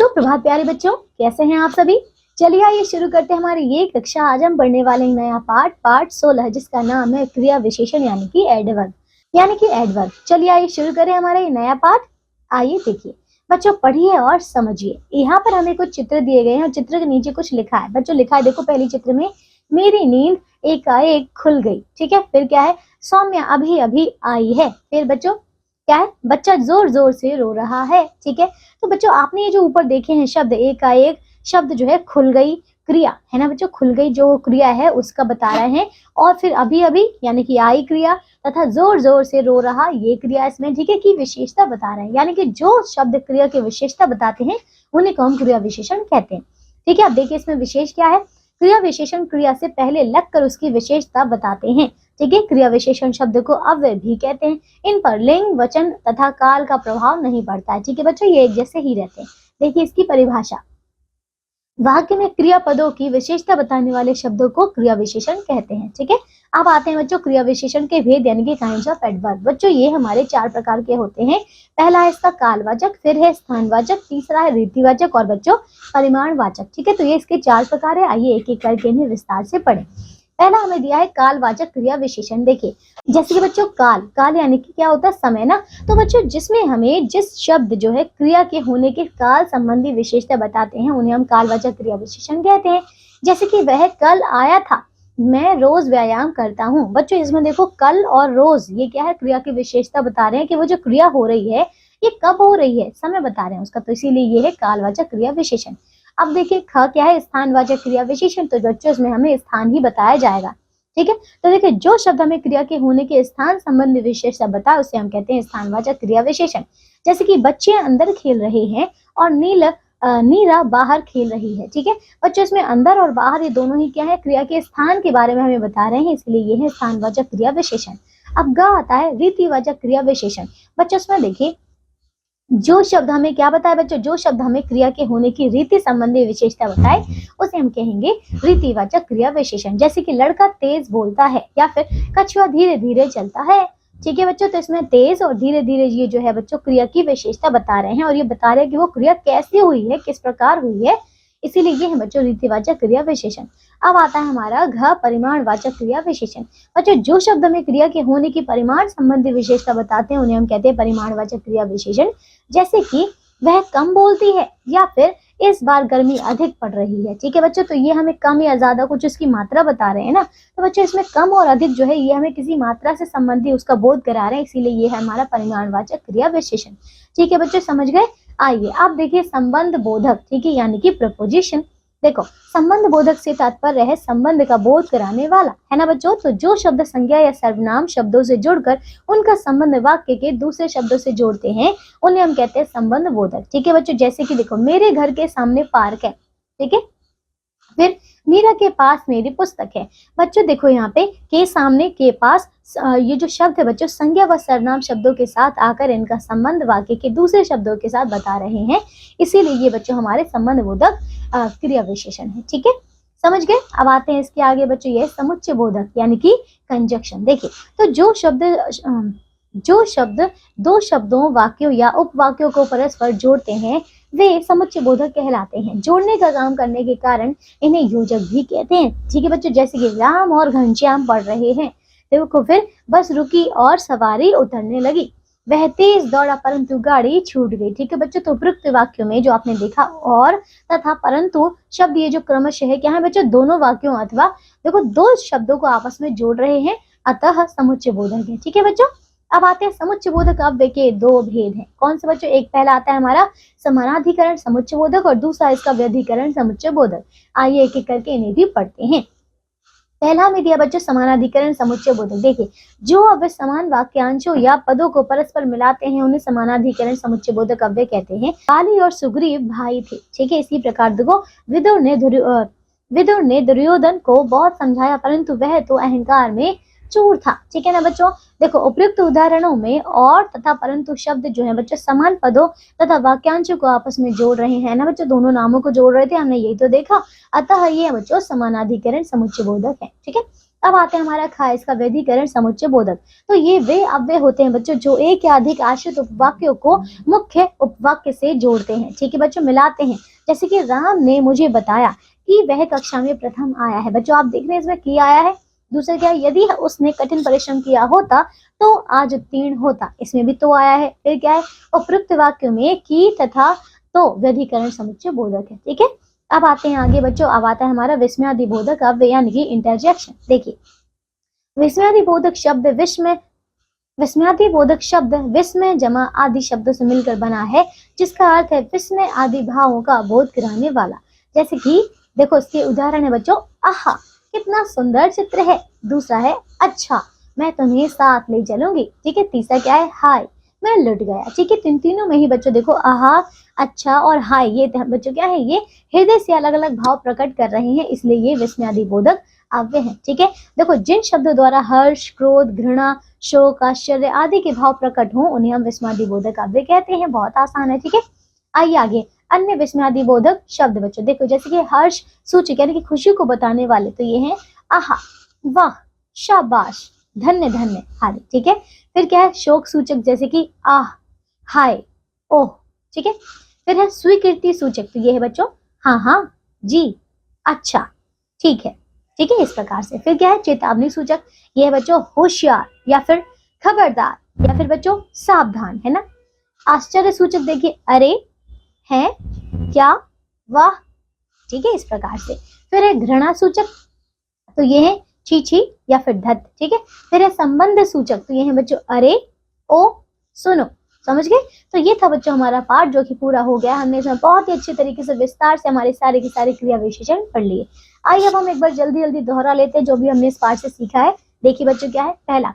बच्चों प्रभात प्यारे बच्चों, कैसे हैं आप सभी। चलिए आइए शुरू करते हैं हमारी ये कक्षा। आज हम पढ़ने वाले हैं नया पाठ 16 जिसका नाम है क्रिया विशेषण यानी कि एडवर्ब। चलिए आइए शुरू करें हमारा ये नया पाठ। आइए देखिए बच्चों, पढ़िए और समझिए। यहाँ पर हमें कुछ चित्र दिए गए हैं और चित्र के नीचे कुछ लिखा है। बच्चों लिखा है, देखो पहली चित्र में, मेरी नींद एकाएक खुल गई। ठीक है, फिर क्या है, सौम्या अभी अभी आई है। फिर बच्चों क्या है, बच्चा जोर जोर से रो रहा है। ठीक है, तो बच्चों आपने ये जो ऊपर देखे हैं शब्द, एकाएक शब्द जो है खुल गई क्रिया है ना बच्चों, खुल गई जो क्रिया है उसका बता रहे हैं। और फिर अभी अभी यानी कि आई क्रिया तथा जोर जोर से रो रहा ये क्रिया इसमें, ठीक है, की विशेषता बता रहे हैं। यानी कि जो शब्द क्रिया की विशेषता बताते हैं उन्हें को हम क्रिया विशेषण कहते हैं। ठीक है, अब देखिए इसमें विशेष क्या है। क्रिया विशेषण क्रिया से पहले लगकर उसकी विशेषता बताते हैं। ठीक है, क्रिया विशेषण शब्द को अव्यय भी कहते हैं। इन पर लिंग, वचन तथा काल का प्रभाव नहीं पड़ता है। ठीक है बच्चों, ये एक जैसे ही रहते हैं। देखिए इसकी परिभाषा, वाक्य में क्रियापदों की विशेषता बताने वाले शब्दों को क्रिया विशेषण कहते हैं। ठीक है, अब आते हैं बच्चों क्रिया विशेषण के भेद यानी कि काइंड्स ऑफ एडवर्ब। बच्चों ये हमारे 4 प्रकार के होते हैं। पहला है इसका कालवाचक, फिर है स्थानवाचक, तीसरा है रीतिवाचक और बच्चों परिमाणवाचक। ठीक है, तो ये इसके 4 प्रकार है। आइए एक एक करके इन्हें विस्तार से पढ़ें। पहला हमें दिया है कालवाचक क्रिया विशेषण। देखिए जैसे कि बच्चों काल यानी कि क्या होता है, समय ना। तो बच्चों जिसमें हमें जिस शब्द जो है क्रिया के होने के काल संबंधी विशेषता बताते हैं उन्हें हम कालवाचक क्रिया विशेषण कहते हैं। जैसे कि वह कल आया था, मैं रोज व्यायाम करता हूँ। बच्चों इसमें देखो कल और रोज ये क्या है, क्रिया की विशेषता बता रहे हैं कि वो जो क्रिया हो रही है ये कब हो रही है, समय बता रहे हैं उसका, तो इसीलिए ये है कालवाचक क्रिया विशेषण। अब देखिए ख क्या है, स्थानवाचक क्रिया विशेषण। तो बच्चों इसमें हमें स्थान ही बताया जाएगा। ठीक है, तो देखिए जो शब्द हमें क्रिया के होने के स्थान संबंधी विशेषता बताए उसे हम कहते हैं स्थानवाचक क्रिया विशेषण। जैसे कि बच्चे अंदर खेल रहे हैं और नीरा बाहर खेल रही है। ठीक है बच्चों, इसमें अंदर और बाहर ये दोनों ही क्या है, क्रिया के स्थान के बारे में हमें बता रहे हैं, इसलिए ये है स्थानवाचक क्रिया विशेषण। अब ग आता है रीतिवाचक क्रिया विशेषण। बच्चों इसमें देखिए जो शब्द हमें क्या बताए बच्चों, जो शब्द हमें क्रिया के होने की रीति संबंधी विशेषता बताए उसे हम कहेंगे रीतिवाचक क्रिया विशेषण। जैसे कि लड़का तेज बोलता है या फिर कछुआ धीरे धीरे चलता है। ठीक है बच्चों, तो इसमें तेज और धीरे धीरे ये जो है बच्चों क्रिया की विशेषता बता रहे हैं और ये बता रहे हैं कि वो क्रिया कैसे हुई है, किस प्रकार हुई है, इसीलिए ये है बच्चों रीतिवाचक क्रिया विशेषण। अब आता है हमारा घ परिमाणवाचक क्रिया विशेषण। बच्चों जो शब्द हमें क्रिया के होने की परिमाण संबंधी विशेषता बताते हैं उन्हें हम कहते हैं परिमाणवाचक क्रिया विशेषण। जैसे कि वह कम बोलती है या फिर इस बार गर्मी अधिक पड़ रही है। ठीक है बच्चों, तो ये हमें कम या ज्यादा कुछ उसकी मात्रा बता रहे हैं ना। तो बच्चों इसमें कम और अधिक जो है ये हमें किसी मात्रा से संबंधी उसका बोध करा रहे हैं, इसीलिए ये है हमारा परिमाणवाचक क्रिया विशेषण। ठीक है बच्चों, समझ गए। आइए अब देखिए संबंध बोधक। ठीक है, यानी कि प्रपोजिशन। देखो संबंध बोधक से तात्पर्य है संबंध का बोध कराने वाला, है ना बच्चों। तो जो शब्द संज्ञा या सर्वनाम शब्दों से जुड़कर उनका संबंध वाक्य के दूसरे शब्दों से जोड़ते हैं उन्हें हम कहते हैं संबंध बोधक। ठीक है बच्चों, जैसे कि देखो मेरे घर के सामने पार्क है। ठीक है, फिर मीरा के पास मेरी पुस्तक है। बच्चों देखो यहाँ पे के सामने के पास ये जो शब्द है बच्चों संज्ञा व सर्वनाम शब्दों के साथ आकर इनका संबंध वाक्य के दूसरे शब्दों के साथ बता रहे हैं, इसीलिए ये बच्चों हमारे संबंध बोधक क्रिया विशेषण है। ठीक है, समझ गए। अब आते हैं इसके आगे बच्चों, ये समुच्चय बोधक यानी कि कंजक्शन। देखिए तो जो शब्द दो शब्दों, वाक्यों या उपवाक्यों को परस्पर जोड़ते हैं वे समुच्चय बोधक कहलाते हैं। जोड़ने का काम करने के कारण इन्हें योजक भी कहते हैं। ठीक है बच्चों, जैसे कि राम और घनश्याम पढ़ रहे हैं। देखो फिर बस रुकी और सवारी उतरने लगी, वह तेज दौड़ा परंतु गाड़ी छूट गई। ठीक है बच्चों, तो उपयुक्त वाक्यों में जो आपने देखा और तथा परंतु शब्द ये जो क्रमशः है क्या है बच्चों, दोनों वाक्यों अथवा देखो दो शब्दों को आपस में जोड़ रहे हैं, अतः समुच्चय बोधक है। ठीक है बच्चों, अब आते हैं समुच्चय बोधक। अब देखिए 2 भेद हैं। कौन से बच्चों, एक पहला आता है हमारा समानाधिकरण समुच्चय बोधक और दूसरा इसका व्यधिकरण समुच्चय बोधक। आइए एक एक करके इन्हें भी पढ़ते हैं। पहला में दिया बच्चों समानाधिकरण समुच्चय बोधक। देखिए जो अव्यय समान वाक्यांशों या पदों को परस्पर मिलाते हैं उन्हें समानाधिकरण समुच्चय बोधक अव्यय कहते हैं। काली और सुग्रीव भाई थे। ठीक है, इसी प्रकार देखो विदुर ने दुर्योधन को बहुत समझाया परंतु वह तो अहंकार में चूर था। ठीक है ना बच्चों, देखो उपयुक्त उदाहरणों में और तथा परंतु शब्द जो है बच्चों समान पदों तथा वाक्यांशों को आपस में जोड़ रहे हैं ना बच्चों, दोनों नामों को जोड़ रहे थे, हमने यही तो देखा, अतः ये बच्चों समानाधिकरण समुच्चय बोधक है। ठीक है, अब आते हैं हमारा खा, इसका वैधिकरण समुच्चय बोधक। तो ये वे अव्यय होते हैं बच्चों जो एक या अधिक आश्रित उपवाक्यों को मुख्य उपवाक्य से जोड़ते हैं। ठीक है बच्चों, मिलाते हैं। जैसे कि राम ने मुझे बताया कि वह कक्षा में प्रथम आया है। बच्चों आप देख रहे हैं इसमें की आया है। दूसरा क्या है, यदि उसने कठिन परिश्रम किया होता तो आज उत्तीर्ण होता, इसमें भी तो आया है। फिर क्या है, उपयुक्त वाक्यों में की तथा तो व्यधिकरण समुच्चय बोधक है। ठीक है, अब आते हैं आगे बच्चों। अब आता है हमारा विस्मयादिबोधक अव्यय यानी कि इंटरजेक्शन। देखिए, विस्मयादिबोधक शब्द विस्मयादिबोधक शब्द विस्मय जमा आदि शब्दों से मिलकर बना है, जिसका अर्थ है विस्मय आदि भावों का बोध कराने वाला। जैसे कि देखो इसके उदाहरण है बच्चों, आहा कितना सुंदर चित्र है। दूसरा है अच्छा, मैं तुम्हें साथ ले चलूंगी। ठीक है, तीसरा क्या है, हाय मैं लुट गया। ठीक है, तीनों में ही बच्चों देखो आहा, अच्छा और हाय, ये बच्चों क्या है, ये हृदय से अलग अलग भाव प्रकट कर रहे हैं, इसलिए ये विस्मयादिबोधक अव्यय है। ठीक है, देखो जिन शब्दों द्वारा हर्ष, क्रोध, घृणा, शोक, आश्चर्य आदि के भाव प्रकट हो उन्हें हम विस्मयादिबोधक अव्यय कहते हैं। बहुत आसान है। ठीक है, आइए आगे अन्य विस्मयादिबोधक शब्द बच्चों देखो, जैसे कि हर्ष सूचक यानी कि खुशी को बताने वाले, तो ये है आहा, वाह, शाबाश, धन्य धन्य आदि। ठीक है, फिर क्या है, शोक सूचक जैसे कि आह, हाय, ओह। ठीक है, फिर है स्वीकृति सूचक, तो ये है बच्चों हाँ हाँ, जी, अच्छा, ठीक है। ठीक है, इस प्रकार से। फिर क्या है, चेतावनी सूचक, ये है बच्चों होशियार या फिर खबरदार या फिर बच्चों सावधान, है ना। आश्चर्य सूचक देखिए, अरे, है, क्या, वाह। ठीक है, इस प्रकार से। फिर है घृणा सूचक, तो ये है छी छी या फिर धत। ठीक है, फिर है संबंध सूचक, तो ये है बच्चों अरे, ओ, सुनो। समझ गए। तो ये था बच्चों हमारा पाठ जो कि पूरा हो गया। हमने इसमें बहुत ही अच्छे तरीके से विस्तार से हमारे सारे के सारे क्रिया विशेषण पढ़ लिए। आइए अब हम एक बार जल्दी जल्दी दोहरा लेते हैं जो भी हमने इस पाठ से सीखा है। देखिए बच्चों क्या है, पहला,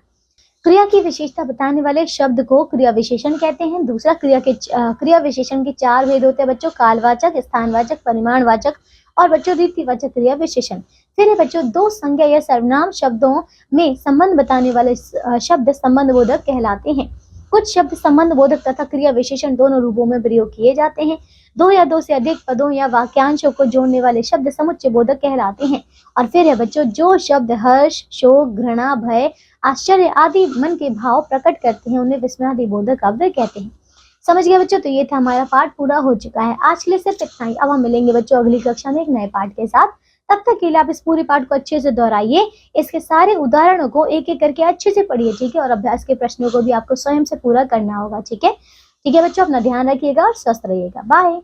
क्रिया की विशेषता बताने वाले शब्द को क्रिया विशेषण कहते हैं। दूसरा, क्रिया विशेषण के 4 भेद होते हैं बच्चों, कालवाचक, स्थानवाचक, परिमाणवाचक और बच्चों रीतिवाचक क्रिया विशेषण। फिर है बच्चों दो संज्ञा या सर्वनाम शब्दों में संबंध बताने वाले शब्द संबंध बोधक कहलाते हैं। कुछ शब्द संबंध बोधक तथा क्रिया विशेषण दोनों रूपों में प्रयोग किए जाते हैं। दो या दो से अधिक पदों या वाक्यांशों को जोड़ने वाले शब्द समुच्चय बोधक कहलाते हैं। और फिर है बच्चों जो शब्द हर्ष, शोक, घृणा, भय, आश्चर्य आदि मन के भाव प्रकट करते हैं उन्हें विस्मयादिबोधक अव्यय कहते हैं। समझ गए बच्चों। तो ये था हमारा पाठ पूरा हो चुका है। आज के लिए सिर्फ इतना ही। अब हम मिलेंगे बच्चों अगली कक्षा में एक नए पाठ के साथ। तब तक के लिए आप इस पूरी पाठ को अच्छे से दोहराइए, इसके सारे उदाहरणों को एक एक करके अच्छे से पढ़िए। ठीक है, और अभ्यास के प्रश्नों को भी आपको स्वयं से पूरा करना होगा। ठीक है, ठीक है बच्चों, अपना ध्यान रखिएगा और स्वस्थ रहिएगा। बाय।